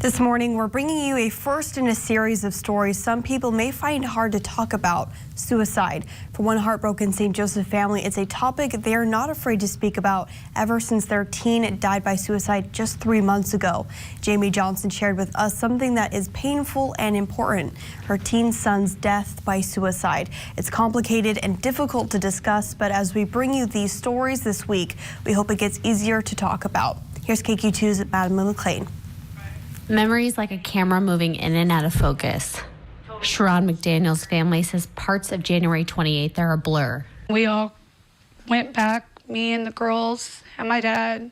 This morning, we're bringing you a first in a series of stories some people may find hard to talk about: suicide. For one heartbroken St. Joseph family, it's a topic they're not afraid to speak about ever since their teen died by suicide just 3 months ago. Jaime Johnson shared with us something that is painful and important: her teen son's death by suicide. It's complicated and difficult to discuss, but as we bring you these stories this week, we hope it gets easier to talk about. Here's KQ2's Madeline McLean. Memories like a camera moving in and out of focus. Charron McDaniel's family says parts of January 28th are a blur. We all went back, me and the girls and my dad,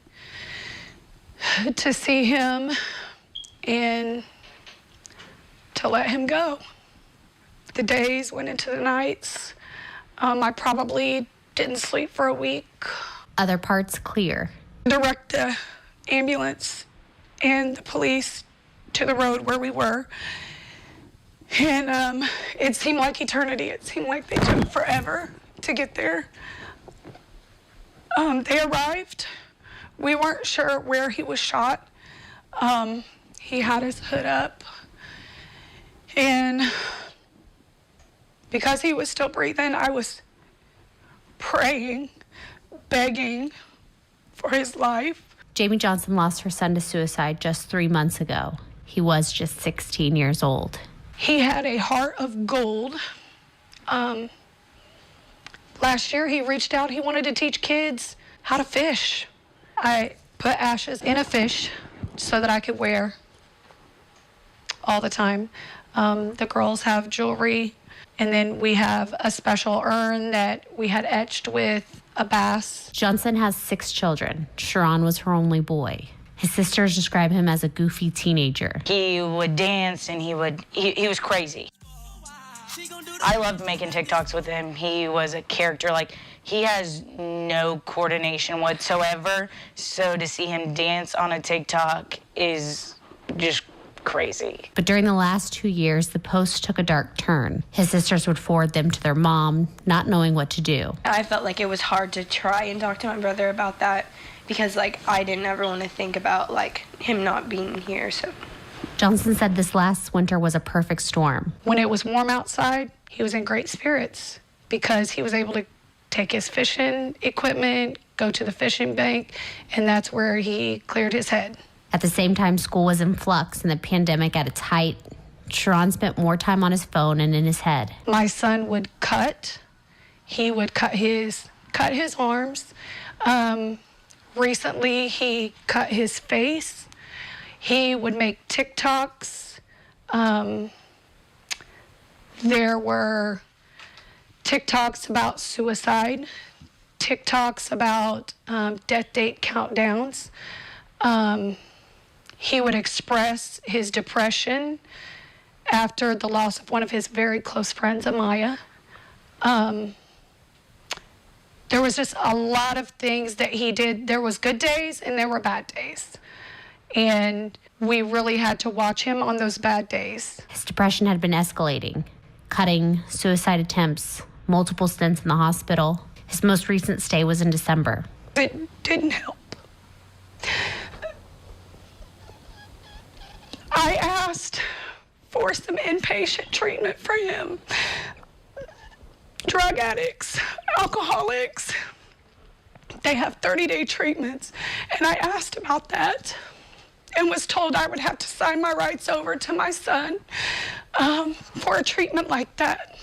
to see him and to let him go. The days went into the nights. I probably didn't sleep for a week. Other parts clear. Direct the ambulance and the police to the road where we were. And it seemed like eternity. It seemed like they took forever to get there. They arrived. We weren't sure where he was shot. He had his hood up. And because he was still breathing, I was praying, begging for his life. Jaime Johnson lost her son to suicide just 3 months ago. He was just 16 years old. He had a heart of gold. Last year he reached out, he wanted to teach kids how to fish. I put ashes in a fish so that I could wear all the time. The girls have jewelry, and then we have a special urn that we had etched with a bass. Johnson has 6 children. Charron was her only boy. His sisters describe him as a goofy teenager. He would dance and he was crazy. I loved making TikToks with him. He was a character. Like, he has no coordination whatsoever. So to see him dance on a TikTok is just crazy. But during the last 2 years, the posts took a dark turn. His sisters would forward them to their mom, not knowing what to do. I felt like it was hard to try and talk to my brother about that because, I didn't ever want to think about, him not being here, so. Johnson said this last winter was a perfect storm. When it was warm outside, he was in great spirits because he was able to take his fishing equipment, go to the fishing bank, and that's where he cleared his head. At the same time, school was in flux and the pandemic at its height. Charron spent more time on his phone and in his head. My son would cut. He would cut his arms. Recently, he cut his face. He would make TikToks. There were TikToks about suicide, TikToks about death date countdowns. He would express his depression after the loss of one of his very close friends, Amaya. There was just a lot of things that he did. There was good days and there were bad days. And we really had to watch him on those bad days. His depression had been escalating, cutting, suicide attempts, multiple stints in the hospital. His most recent stay was in December. It didn't help. I asked for some inpatient treatment for him. Drug addicts, alcoholics, they have 30-day treatments. And I asked about that and was told I would have to sign my rights over to my son for a treatment like that.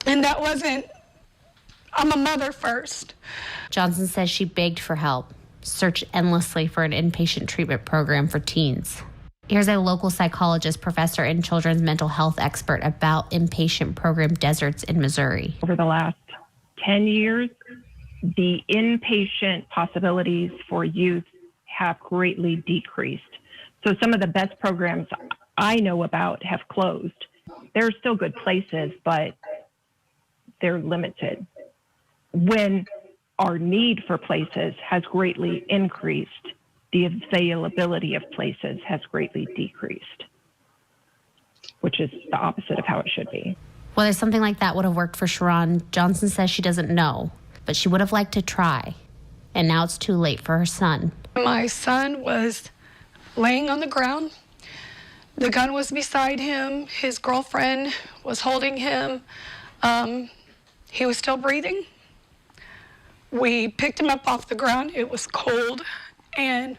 And that wasn't, I'm a mother first. Johnson says she begged for help, searched endlessly for an inpatient treatment program for teens. Here's a local psychologist, professor, and children's mental health expert about inpatient program deserts in Missouri. Over the last 10 years, the inpatient possibilities for youth have greatly decreased. So some of the best programs I know about have closed. There are still good places, but they're limited. When our need for places has greatly increased, the availability of places has greatly decreased, which is the opposite of how it should be. Whether something like that would have worked for Charron, Johnson says she doesn't know, but she would have liked to try. And now it's too late for her son. My son was laying on the ground. The gun was beside him. His girlfriend was holding him. He was still breathing. We picked him up off the ground. It was cold, and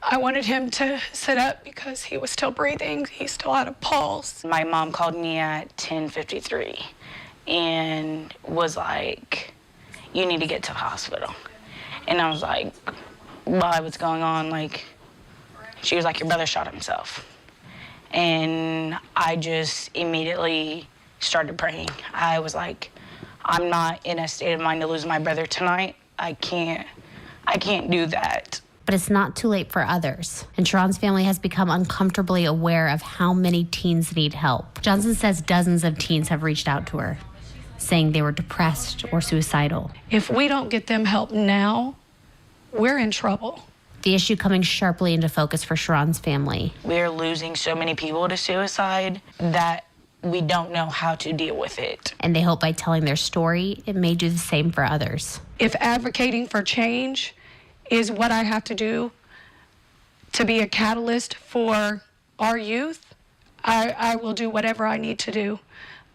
I wanted him to sit up because he was still breathing. He still had a pulse. My mom called me at 10:53 and was like, "You need to get to the hospital." And I was like, "Why? What's going on?" Like, she was like, "Your brother shot himself." And I just immediately started praying. I was like, I'm not in a state of mind to lose my brother tonight. I can't do that. But it's not too late for others. And Charron's family has become uncomfortably aware of how many teens need help. Johnson says dozens of teens have reached out to her, saying they were depressed or suicidal. If we don't get them help now, we're in trouble. The issue coming sharply into focus for Charron's family. We're losing so many people to suicide that we don't know how to deal with it. And they hope by telling their story, it may do the same for others. If advocating for change is what I have to do to be a catalyst for our youth, I will do whatever I need to do.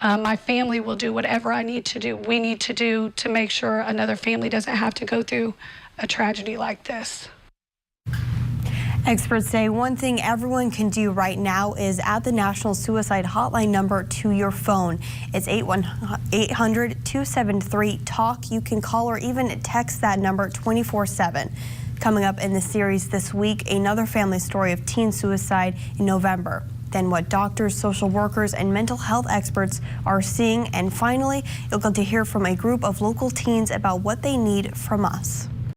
My family will do whatever I need to do. We need to do to make sure another family doesn't have to go through a tragedy like this. Experts say one thing everyone can do right now is add the National Suicide Hotline number to your phone. It's 800-273-TALK. You can call or even text that number 24/7. Coming up in the series this week, another family story of teen suicide in November. Then what doctors, social workers, and mental health experts are seeing. And finally, you'll get to hear from a group of local teens about what they need from us.